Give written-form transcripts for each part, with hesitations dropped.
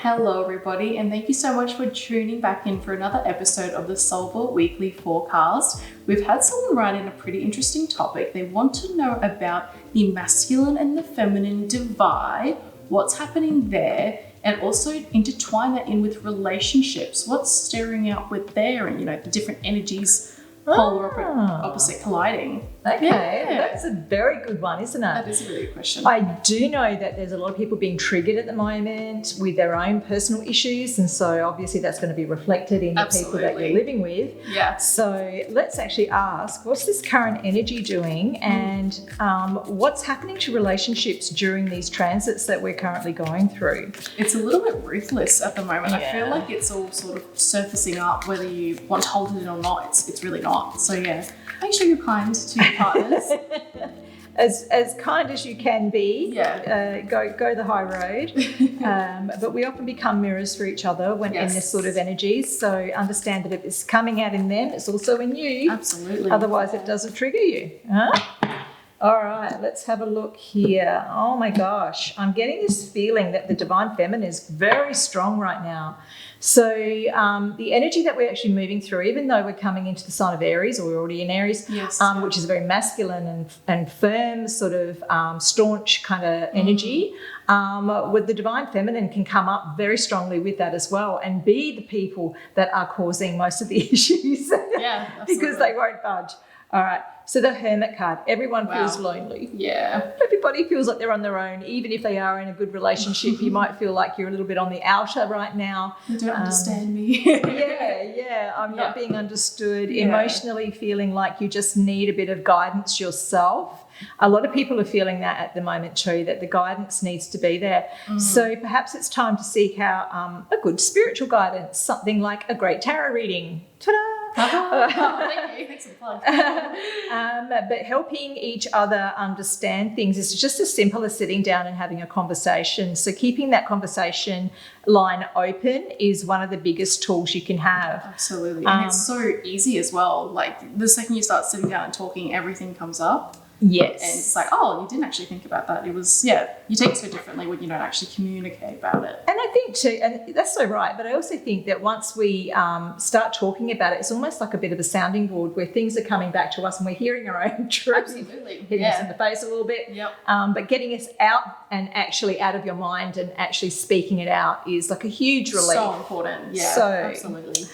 Hello everybody, and thank you so much for tuning back in for another episode of the Soulver Weekly Forecast. We've had someone write in a pretty interesting topic. They want to know about the masculine and the feminine divide, what's happening there, and also intertwine that in with relationships. What's stirring out with there, and the different energies polar opposite colliding. Okay, Yeah. that's a very good one, isn't it? That is a really good question. I do know that there's a lot of people being triggered at the moment with their own personal issues, and so obviously that's going to be reflected in the people that you're living with. Yeah. So let's actually ask, what's this current energy doing, and what's happening to relationships during these transits that we're currently going through? It's a little bit ruthless at the moment. Yeah. I feel like it's all sort of surfacing up, whether you want to hold it in or not. It's really not. So yeah, make sure you're kind to your partners. As kind as you can be. Yeah. Go the high road. But we often become mirrors for each other when in this sort of energies. So understand that if it's coming out in them, it's also in you. Absolutely. Otherwise, it doesn't trigger you. Huh? All right, let's have a look here. Oh my gosh, I'm getting this feeling that the divine feminine is very strong right now. So the energy that we're actually moving through, even though we're coming into the sign of Aries, or we're already in Aries, which is a very masculine and firm sort of staunch kind of energy, with the divine feminine can come up very strongly with that as well and be the people that are causing most of the issues. Yeah, because they won't budge. All right, so the Hermit card, everyone feels lonely. Yeah. Everybody feels like they're on their own, even if they are in a good relationship. You might feel like you're a little bit on the outer right now. They don't understand me. I'm not being understood. Emotionally feeling like you just need a bit of guidance yourself. A lot of people are feeling that at the moment too, that the guidance needs to be there. So perhaps it's time to seek out a good spiritual guidance, something like a great tarot reading. Ta-da! Thank you. Thanks for the plug. But helping each other understand things is just as simple as sitting down and having a conversation. So keeping that conversation line open is one of the biggest tools you can have. Absolutely. And it's so easy as well. Like the second you start sitting down and talking, everything comes up. Yes. And it's like, oh, you didn't actually think about that. It was, you take it so differently when you don't actually communicate about it. And I think too, and that's so right, but I also think that once we start talking about it, it's almost like a bit of a sounding board where things are coming back to us and we're hearing our own truth. Absolutely. Hitting us in the face a little bit. Yep. But getting us out and actually out of your mind and actually speaking it out is like a huge relief. So important. Yeah, so, absolutely.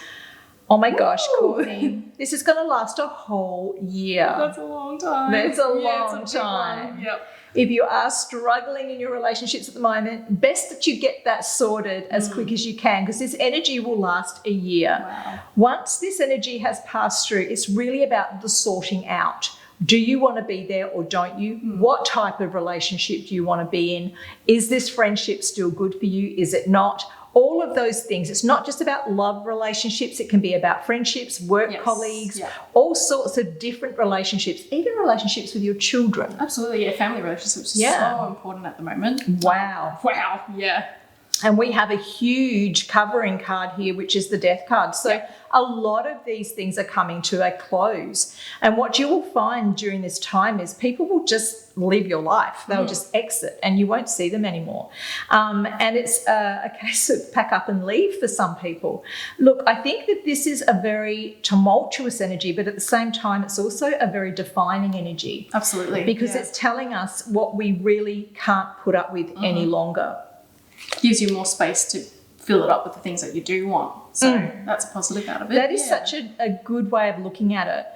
Oh my gosh, Courtney, this is going to last a whole year. That's a long time. That's a long it's a big time. one. Yep. If you are struggling in your relationships at the moment, best that you get that sorted as quick as you can, because this energy will last a year. Wow. Once this energy has passed through, it's really about the sorting out. Do you want to be there or don't you? What type of relationship do you want to be in? Is this friendship still good for you? Is it not? All of those things. It's not just about love relationships. It can be about friendships, work colleagues, all sorts of different relationships, even relationships with your children. Absolutely. Yeah, family relationships are so important at the moment. Wow. Yeah. And we have a huge covering card here, which is the Death card. So a lot of these things are coming to a close. And what you will find during this time is people will just live your life. They'll just exit and you won't see them anymore. And it's a case of pack up and leave for some people. Look, I think that this is a very tumultuous energy, but at the same time, it's also a very defining energy. Absolutely. Because it's telling us what we really can't put up with any longer. Gives you more space to fill it up with the things that you do want. So that's a positive out of it. That is such a good way of looking at it.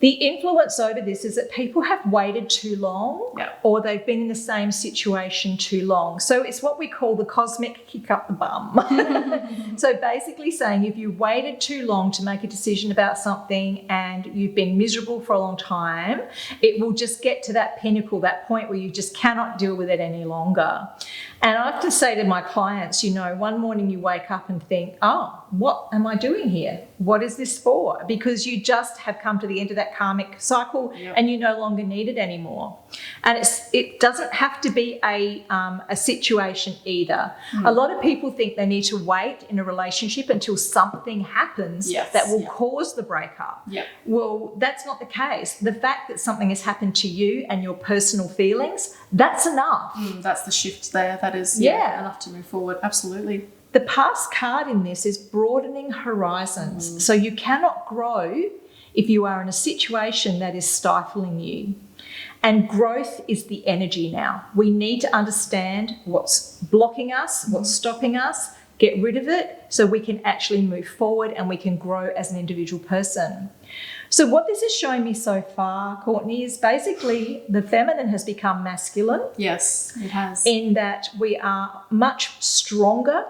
The influence over this is that people have waited too long or they've been in the same situation too long. So it's what we call the cosmic kick up the bum. So basically saying if you waited too long to make a decision about something and you've been miserable for a long time, it will just get to that pinnacle, that point where you just cannot deal with it any longer. And I have to say to my clients, one morning you wake up and think, oh, what am I doing here? What is this for? Because you just have come to the end of that that karmic cycle, and you no longer need it anymore. And it doesn't have to be a situation either. A lot of people think they need to wait in a relationship until something happens that will cause the breakup. Well, that's not the case. The fact that something has happened to you and your personal feelings, that's enough. That's the shift there. That is enough to move forward. Absolutely. The past card in this is broadening horizons. So you cannot grow if you are in a situation that is stifling you. And growth is the energy now. We need to understand what's blocking us, what's stopping us, get rid of it so we can actually move forward and we can grow as an individual person. So what this is showing me so far, Courtney, is basically the feminine has become masculine. Yes, it has. In that we are much stronger,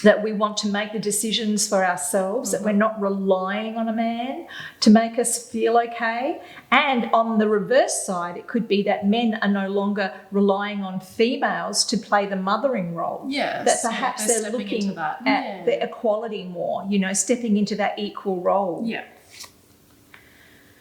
that we want to make the decisions for ourselves, that we're not relying on a man to make us feel okay. And on the reverse side, it could be that men are no longer relying on females to play the mothering role. Yes. That perhaps they're looking at the equality more, you know, stepping into that equal role. Yeah.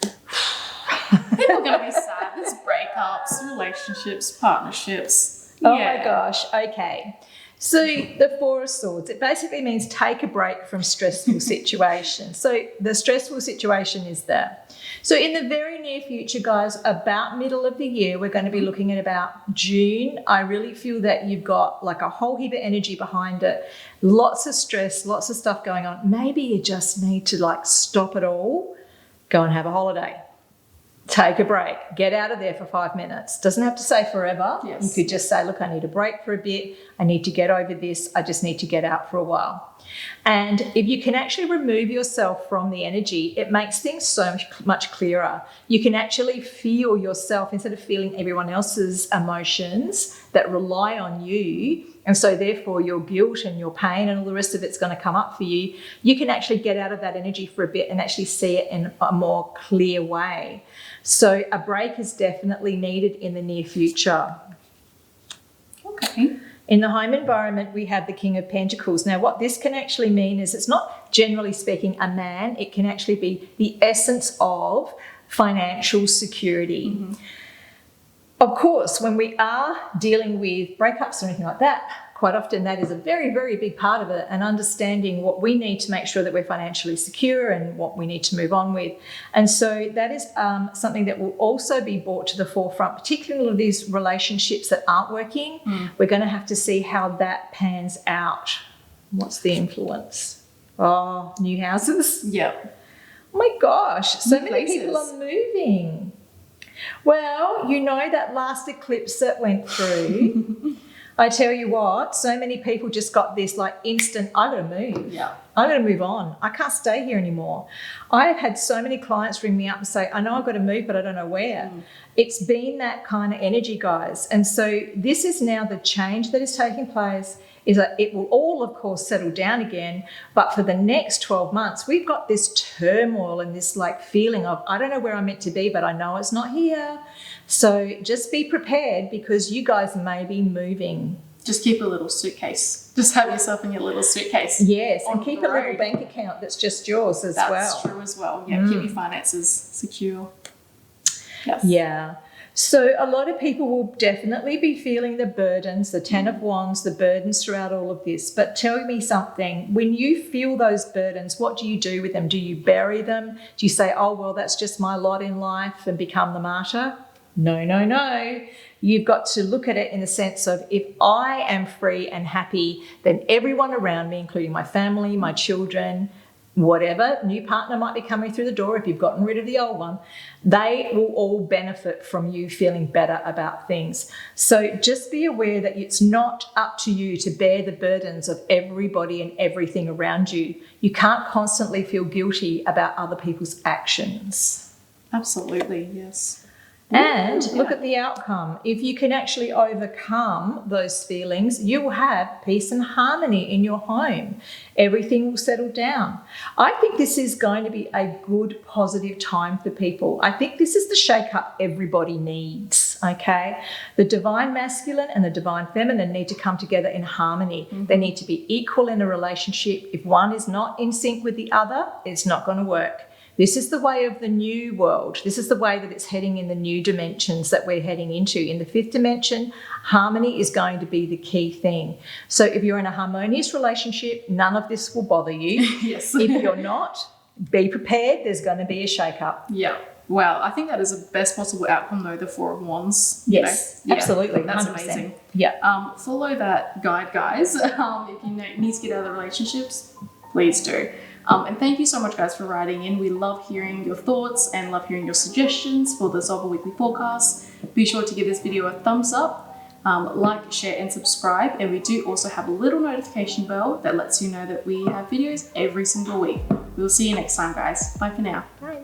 People are going to be sad. There's breakups, relationships, partnerships. Oh my gosh. Okay. So the Four of Swords, it basically means take a break from stressful situations. So the stressful situation is there. So in the very near future, guys, about middle of the year, we're going to be looking at about June. I really feel that you've got like a whole heap of energy behind it, lots of stress, lots of stuff going on. Maybe you just need to like stop it all, go and have a holiday. Take a break, get out of there for 5 minutes. Doesn't have to say forever. Yes. You could just say, look, I need a break for a bit. I need to get over this. I just need to get out for a while. And if you can actually remove yourself from the energy, it makes things so much clearer. You can actually feel yourself instead of feeling everyone else's emotions that rely on you. And so therefore your guilt and your pain and all the rest of it's going to come up for you. You can actually get out of that energy for a bit and actually see it in a more clear way. So a break is definitely needed in the near future. Okay. In the home environment, we have the King of Pentacles. Now, what this can actually mean is it's not, generally speaking, a man. It can actually be the essence of financial security. Of course, when we are dealing with breakups or anything like that, quite often that is a very, very big part of it, and understanding what we need to make sure that we're financially secure and what we need to move on with. And so that is something that will also be brought to the forefront, particularly of these relationships that aren't working. We're going to have to see how that pans out. What's the influence? Oh, new houses? Yep. Oh my gosh, so New many places. people are moving. Well, you know that last eclipse that went through, I tell you what, so many people just got this like instant, I got to move. Yeah. I got to move on. I can't stay here anymore. I have had so many clients ring me up and say, I know I've got to move, but I don't know where. It's been that kind of energy, guys. And so this is now the change that is taking place, is that it will all, of course, settle down again. But for the next 12 months, we've got this turmoil and this like feeling of, I don't know where I'm meant to be, but I know it's not here. So just be prepared, because you guys may be moving. Just keep a little suitcase. Just have yourself in your little suitcase. Yes, and On keep the a little road. bank account that's just yours as That's well. true as well. Yeah, keep your finances secure. Yes. Yeah. So a lot of people will definitely be feeling the burdens, the Ten of Wands, the burdens throughout all of this. But tell me something, when you feel those burdens, what do you do with them? Do you bury them? Do you say, oh, well, that's just my lot in life, and become the martyr? No, no, no. You've got to look at it in the sense of, if I am free and happy, then everyone around me, including my family, my children, whatever new partner might be coming through the door, if you've gotten rid of the old one, they will all benefit from you feeling better about things. So just be aware that it's not up to you to bear the burdens of everybody and everything around you. You can't constantly feel guilty about other people's actions. Absolutely, yes. And look at the outcome. If you can actually overcome those feelings, you will have peace and harmony in your home. Everything will settle down. I think this is going to be a good, positive time for people. I think this is the shake-up everybody needs, okay? The divine masculine and the divine feminine need to come together in harmony. They need to be equal in a relationship. If one is not in sync with the other, it's not going to work. This is the way of the new world. This is the way that it's heading in the new dimensions that we're heading into. In the 5th dimension, harmony is going to be the key thing. So if you're in a harmonious relationship, none of this will bother you. Yes. If you're not, be prepared. There's going to be a shake-up. Yeah. Wow. I think that is the best possible outcome, though, the 4 of Wands. Yes, Yeah, absolutely. that's 100%. amazing. Yeah. Follow that guide, guys. If you need to get out of the relationships, please do. And thank you so much, guys, for writing in. We love hearing your thoughts and love hearing your suggestions for the Soulver Weekly Forecast. Be sure to give this video a thumbs up, like, share, and subscribe. And we do also have a little notification bell that lets you know that we have videos every single week. We'll see you next time, guys. Bye for now. Bye.